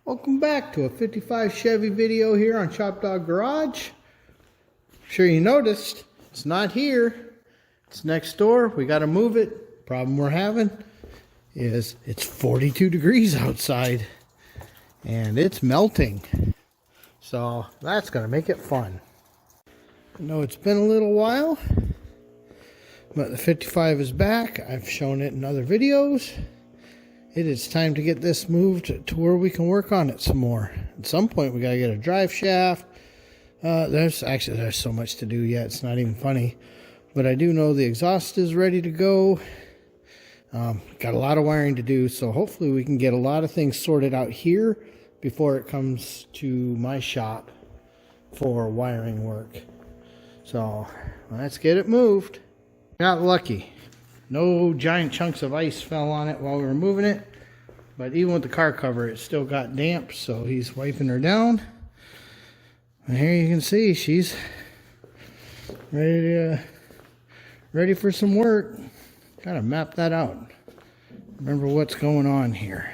Welcome back to a 55 Chevy video here on ShopDog-Garage. Sure you noticed, it's not here. It's next door. We got to move it. Problem we're having is it's 42 degrees outside and it's melting. So that's going to make it fun. I know it's been a little while, but the 55 is back. I've shown it in other videos. It is time to get this moved to where we can work on it some more. At some point, we got to get a drive shaft. There's so much to do yet. It's not even funny. But I do know the exhaust is ready to go. Got a lot of wiring to do, so hopefully we can get a lot of things sorted out here before it comes to my shop for wiring work. So let's get it moved. Got lucky. No giant chunks of ice fell on it while we were moving it. But even with the car cover, it still got damp, so he's wiping her down. And here you can see she's ready for some work. Gotta map that out. Remember what's going on here.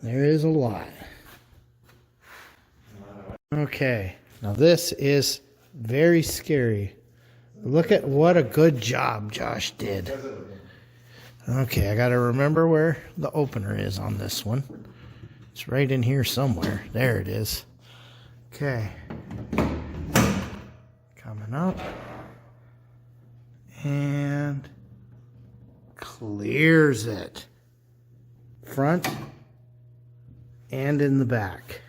There is a lot. Okay, now this is very scary. Look at what a good job Josh did. Okay, I gotta remember where the opener is on this one. It's right in here somewhere. There it is. Okay. Coming up. And clears it. Front and in the back.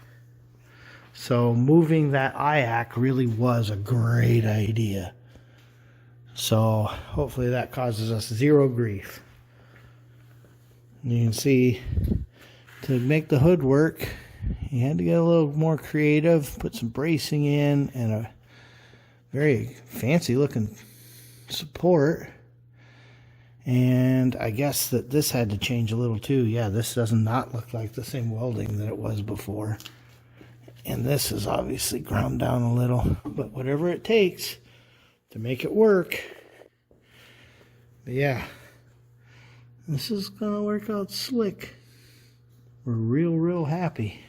So moving that IAC really was a great idea. So hopefully that causes us zero grief. You can see to make the hood work, you had to get a little more creative, put some bracing in and a very fancy looking support. And I guess that this had to change a little too. Yeah, this does not look like the same welding that it was before. And this is obviously ground down a little, but whatever it takes to make it work. But yeah, this is gonna work out slick. We're real happy.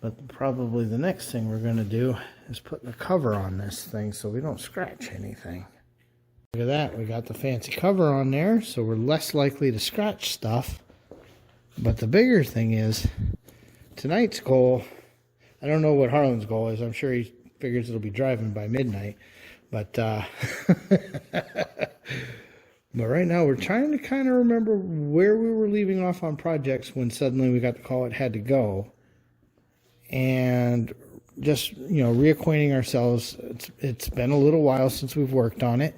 But probably the next thing we're gonna do is putting a cover on this thing so we don't scratch anything. Look at that, we got the fancy cover on there, so we're less likely to scratch stuff. But the bigger thing is, tonight's goal, I don't know what Harlan's goal is. I'm sure he figures it'll be driving by midnight. But but right now we're trying to kind of remember where we were leaving off on projects when suddenly we got the call it had to go. And just, you know, reacquainting ourselves. It's been a little while since we've worked on it.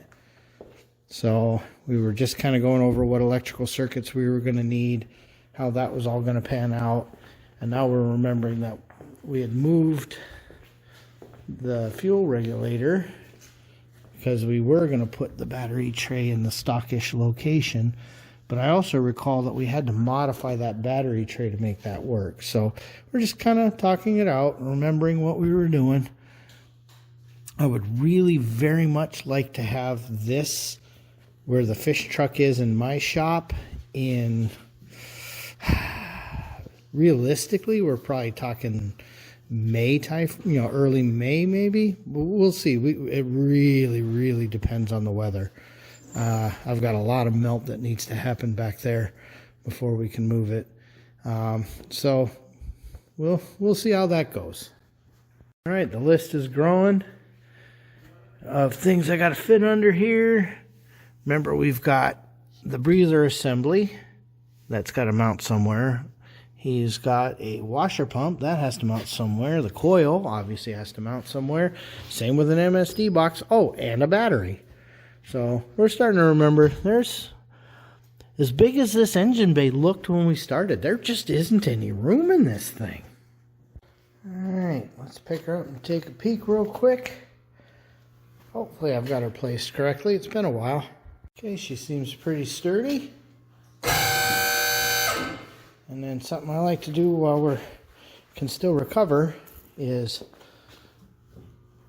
So we were just kind of going over what electrical circuits we were going to need, how that was all going to pan out. And now we're remembering that we had moved the fuel regulator because we were going to put the battery tray in the stockish location. But I also recall that we had to modify that battery tray to make that work. So we're just kind of talking it out, remembering what we were doing. I would really very much like to have this where the fish truck is in my shop in... Realistically, we're probably talking May type, you know, early May maybe. We'll see. It really depends on the weather. I've got a lot of melt that needs to happen back there before we can move it. So we'll see how that goes. All right, the list is growing of things I got to fit under here. Remember, we've got the breather assembly that's got to mount somewhere. He's got a washer pump that has to mount somewhere. The coil obviously has to mount somewhere. Same with an MSD box. Oh, and a battery. So we're starting to remember there's, as big as this engine bay looked when we started, there just isn't any room in this thing. All right, let's pick her up and take a peek real quick. Hopefully I've got her placed correctly. It's been a while. Okay, she seems pretty sturdy. And then something I like to do while we can still recover is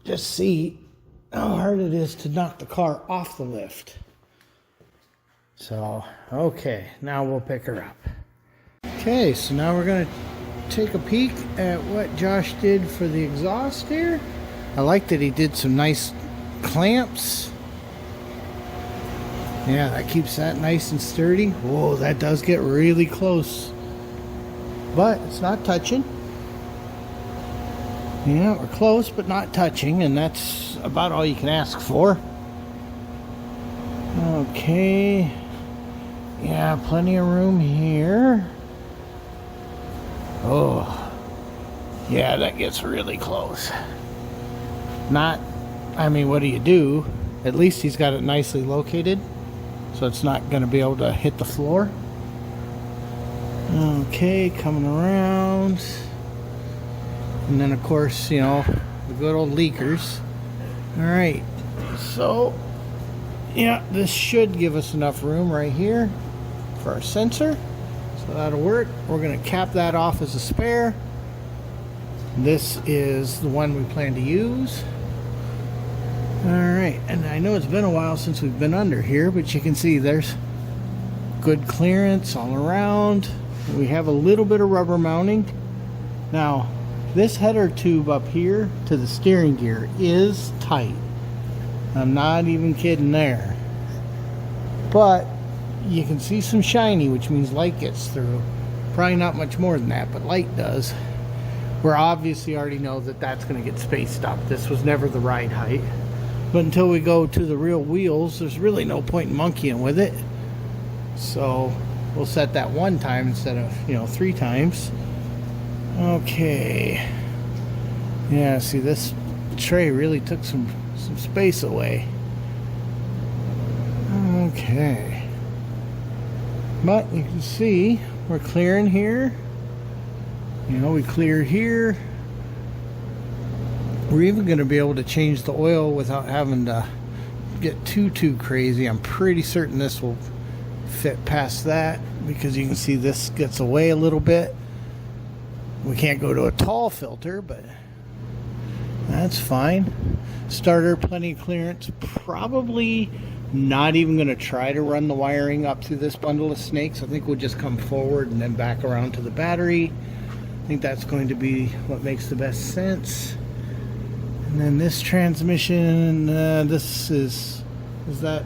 just see how hard it is to knock the car off the lift. So, okay, now we'll pick her up. Okay, so now we're going to take a peek at what Josh did for the exhaust here. I like that he did some nice clamps. Yeah, that keeps that nice and sturdy. Whoa, that does get really close. But it's not touching. Yeah, we're close but not touching, and that's about all you can ask for. Okay. Yeah, plenty of room here. Oh. Yeah, that gets really close. I mean, what do? At least he's got it nicely located, so it's not going to be able to hit the floor. Okay, coming around. And then, of course, you know, the good old leakers. Alright, so, yeah, this should give us enough room right here for our sensor. So that'll work. We're going to cap that off as a spare. This is the one we plan to use. Alright, and I know it's been a while since we've been under here, but you can see there's good clearance all around. We have a little bit of rubber mounting. Now, this header tube up here to the steering gear is tight. I'm not even kidding there. But you can see some shiny, which means light gets through. Probably not much more than that, but light does. We obviously already know that that's going to get spaced up. This was never the ride height. But until we go to the real wheels, there's really no point in monkeying with it. So we'll set that one time instead of, you know, 3 times. Okay. Yeah, see, this tray really took some space away. Okay. But you can see we're clearing here. You know, we clear here. We're even going to be able to change the oil without having to get too crazy. I'm pretty certain this will fit past that, because you can see this gets away a little bit. We can't go to a tall filter, but that's fine. Starter, plenty of clearance. Probably not even going to try to run the wiring up through this bundle of snakes. I think we'll just come forward and then back around to the battery. I think that's going to be what makes the best sense. And then this transmission, this is that,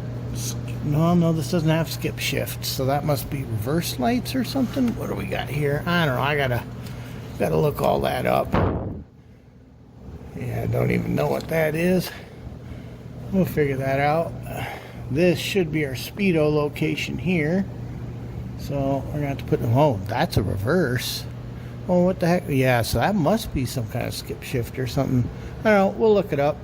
no, this doesn't have skip shift, so that must be reverse lights or something. What do we got here? I don't know, I gotta look all that up. Yeah, I don't even know what that is. We'll figure that out. This should be our speedo location here. So we're gonna have to put, oh, that's a reverse. Oh, what the heck? Yeah, so that must be some kind of skip shift or something. I don't know, we'll look it up.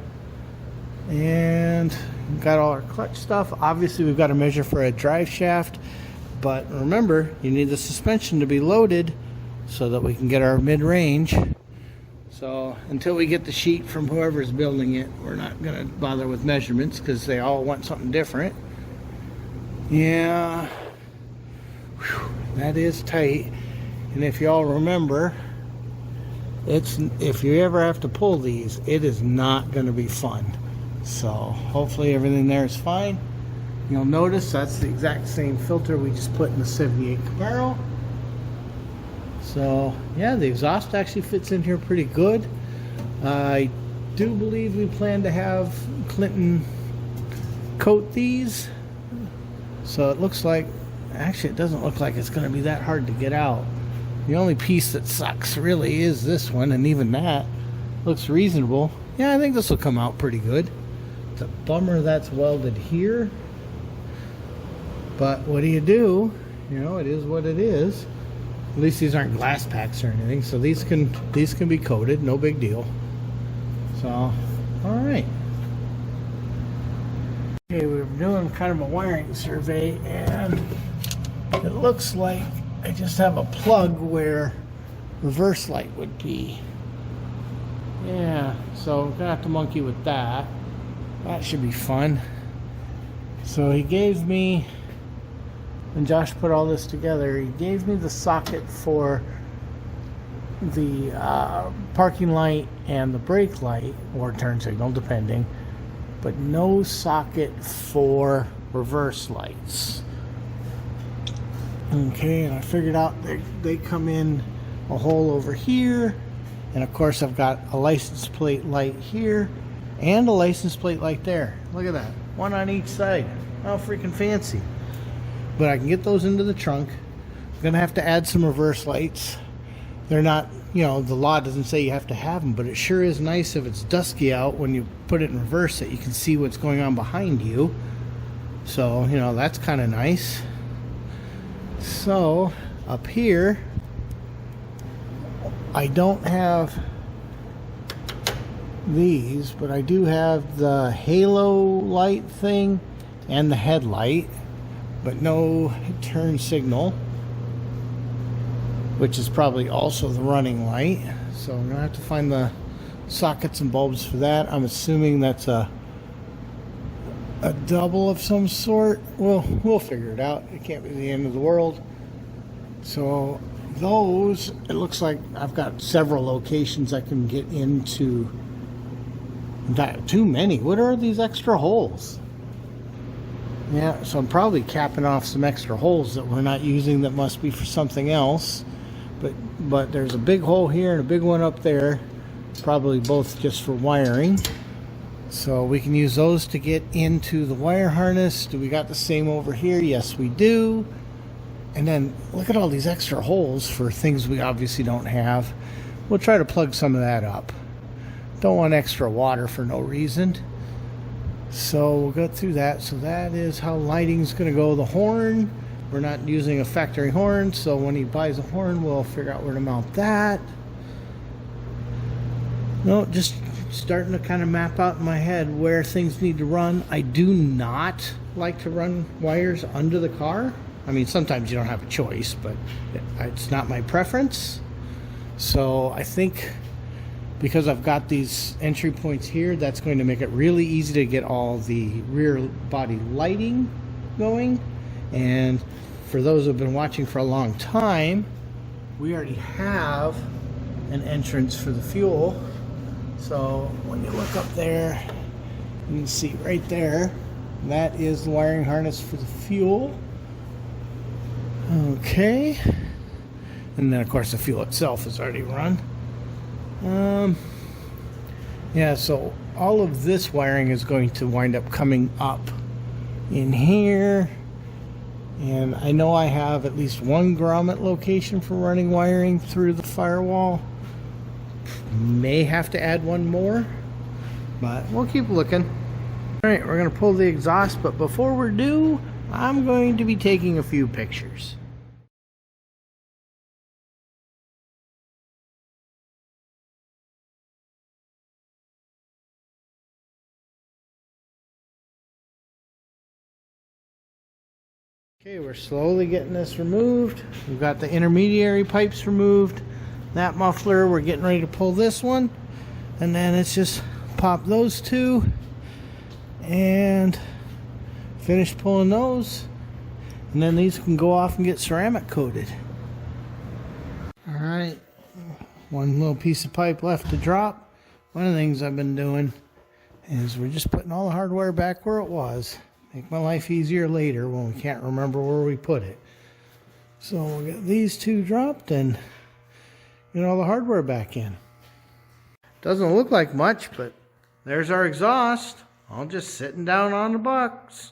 And we've got all our clutch stuff. Obviously, we've got to measure for a drive shaft. But remember, you need the suspension to be loaded so that we can get our mid-range. So until we get the sheet from whoever's building it, we're not going to bother with measurements because they all want something different. Yeah, whew, that is tight. And if y'all remember, if you ever have to pull these, it is not going to be fun. So hopefully everything there is fine. You'll notice that's the exact same filter we just put in the 78 Camaro. So yeah, the exhaust actually fits in here pretty good. I do believe we plan to have Clinton coat these. So it looks like, actually it doesn't look like it's going to be that hard to get out. The only piece that sucks really is this one, and even that looks reasonable. Yeah, I think this will come out pretty good. It's a bummer that's welded here, but what do? You know, it is what it is. At least these aren't glass packs or anything, so these can be coated, no big deal. So, all right. Okay, we're doing kind of a wiring survey, and it looks like I just have a plug where reverse light would be. Yeah, so we're gonna have to monkey with that. That should be fun. So he gave me, when Josh put all this together, he gave me the socket for the parking light and the brake light, or turn signal, depending, but no socket for reverse lights. Okay, and I figured out they come in a hole over here, and of course I've got a license plate light here and a license plate light there. Look at that, one on each side. How freaking fancy. But I can get those into the trunk. I'm gonna have to add some reverse lights. They're not, you know, the law doesn't say you have to have them, but it sure is nice if it's dusky out when you put it in reverse that you can see what's going on behind you. So, you know, that's kind of nice. So, up here, I don't have these, but I do have the halo light thing and the headlight, but no turn signal, which is probably also the running light. So I'm gonna have to find the sockets and bulbs for that. I'm assuming that's a double of some sort. We'll figure it out. It can't be the end of the world. So those, it looks like I've got several locations I can get into. Too many. What are these extra holes? Yeah, so I'm probably capping off some extra holes that we're not using that must be for something else. But there's a big hole here and a big one up there. Probably both just for wiring. So we can use those to get into the wire harness. Do we got the same over here? Yes, we do. And then look at all these extra holes for things we obviously don't have. We'll try to plug some of that up. Don't want extra water for no reason. So we'll go through that. So that is how lighting's going to go. The horn, we're not using a factory horn, so when he buys a horn, we'll figure out where to mount that. No, just starting to kind of map out in my head where things need to run. I do not like to run wires under the car. I mean, sometimes you don't have a choice, but it's not my preference. So I think because I've got these entry points here, that's going to make it really easy to get all the rear body lighting going. And for those who have been watching for a long time, we already have an entrance for the fuel. So when you look up there, you can see right there, that is the wiring harness for the fuel. Okay. And then of course the fuel itself is already run. Yeah, so all of this wiring is going to wind up coming up in here. And I know I have at least one grommet location for running wiring through the firewall. May have to add one more, but we'll keep looking. All right, we're going to pull the exhaust, but before we're due, I'm going to be taking a few pictures. Okay, we're slowly getting this removed. We've got the intermediary pipes removed. That muffler, we're getting ready to pull this one. And then it's just pop those two and finish pulling those. And then these can go off and get ceramic coated. Alright, one little piece of pipe left to drop. One of the things I've been doing is we're just putting all the hardware back where it was. Make my life easier later when we can't remember where we put it. So we'll get these two dropped and get all the hardware back in. Doesn't look like much, but there's our exhaust. All just sitting down on the box.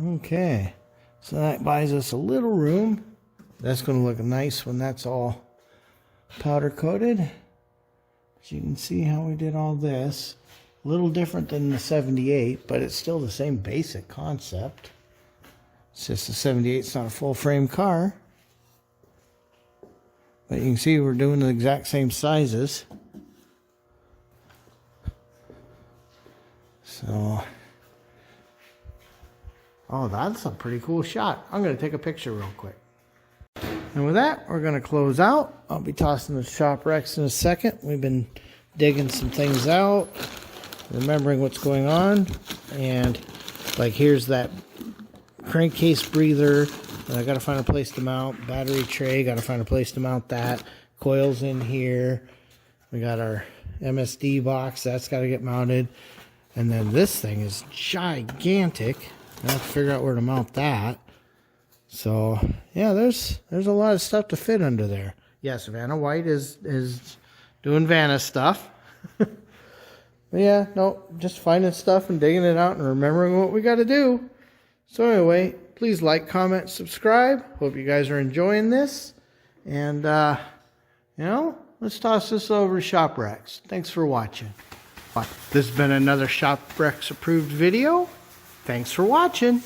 Okay, so that buys us a little room. That's going to look nice when that's all powder coated. But you can see how we did all this. A little different than the 78, but it's still the same basic concept. It's just the 78's not a full frame car. But you can see we're doing the exact same sizes. So, oh, that's a pretty cool shot. I'm going to take a picture real quick. And with that, we're going to close out. I'll be tossing the shop Rex in a second. We've been digging some things out, remembering what's going on. And like, here's that crankcase breather. And I got to find a place to mount. Battery tray, got to find a place to mount that. Coils in here. We got our MSD box. That's got to get mounted. And then this thing is gigantic. I have to figure out where to mount that. So, yeah, there's a lot of stuff to fit under there. Yes, Vanna White is doing Vanna stuff. But yeah, no, just finding stuff and digging it out and remembering what we got to do. So anyway, please like, comment, subscribe. Hope you guys are enjoying this. And, you know, let's toss this over to ShopRex. Thanks for watching. This has been another ShopRex approved video. Thanks for watching.